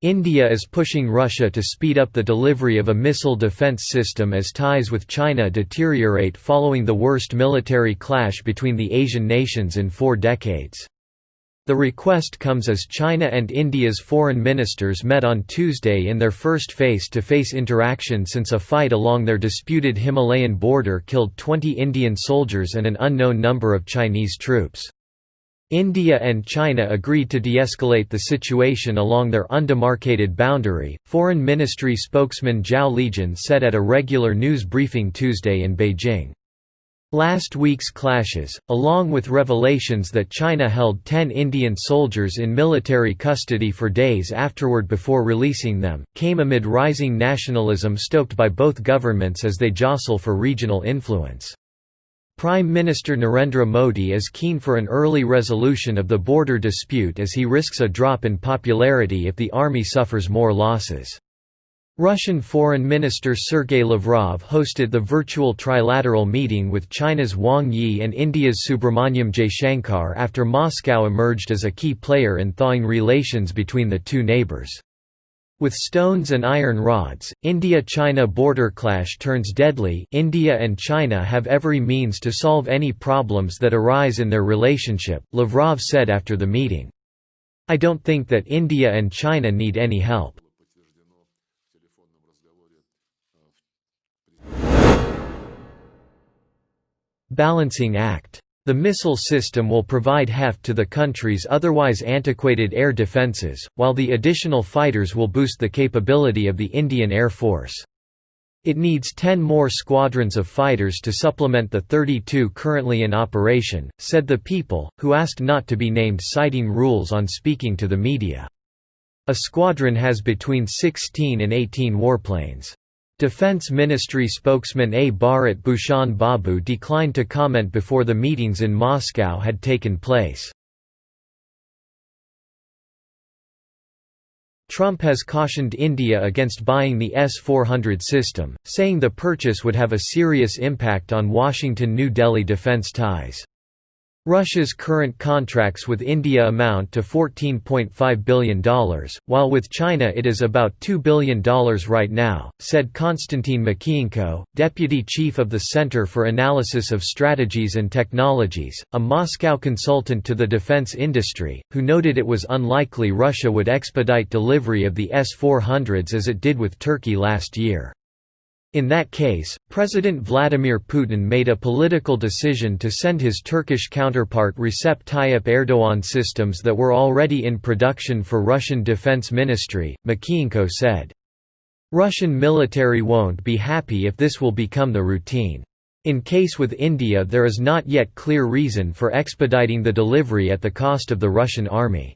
India is pushing Russia to speed up the delivery of a missile defense system as ties with China deteriorate following the worst military clash between the Asian nations in 4 decades. The request comes as China and India's foreign ministers met on Tuesday in their first face-to-face interaction since a fight along their disputed Himalayan border killed 20 Indian soldiers and an unknown number of Chinese troops. India and China agreed to de-escalate the situation along their undemarcated boundary, Foreign Ministry spokesman Zhao Lijian said at a regular news briefing Tuesday in Beijing. Last week's clashes, along with revelations that China held 10 Indian soldiers in military custody for days afterward before releasing them, came amid rising nationalism stoked by both governments as they jostle for regional influence. Prime Minister Narendra Modi is keen for an early resolution of the border dispute as he risks a drop in popularity if the army suffers more losses. Russian Foreign Minister Sergei Lavrov hosted the virtual trilateral meeting with China's Wang Yi and India's Subramanyam Jaishankar after Moscow emerged as a key player in thawing relations between the two neighbors. With stones and iron rods, India-China border clash turns deadly. India and China have every means to solve any problems that arise in their relationship, Lavrov said after the meeting. I don't think that India and China need any help. Balancing act. The missile system will provide heft to the country's otherwise antiquated air defences, while the additional fighters will boost the capability of the Indian Air Force. It needs 10 more squadrons of fighters to supplement the 32 currently in operation, said the People, who asked not to be named citing rules on speaking to the media. A squadron has between 16 and 18 warplanes. Defense Ministry spokesman A. Bharat Bhushan Babu declined to comment before the meetings in Moscow had taken place. Trump has cautioned India against buying the S-400 system, saying the purchase would have a serious impact on Washington-New Delhi defense ties. Russia's current contracts with India amount to $14.5 billion, while with China it is about $2 billion right now, said Konstantin Makienko, deputy chief of the Center for Analysis of Strategies and Technologies, a Moscow consultant to the defense industry, who noted it was unlikely Russia would expedite delivery of the S-400s as it did with Turkey last year. In that case, President Vladimir Putin made a political decision to send his Turkish counterpart Recep Tayyip Erdoğan systems that were already in production for Russian Defense Ministry, Makienko said. Russian military won't be happy if this will become the routine. In case with India there is not yet clear reason for expediting the delivery at the cost of the Russian army.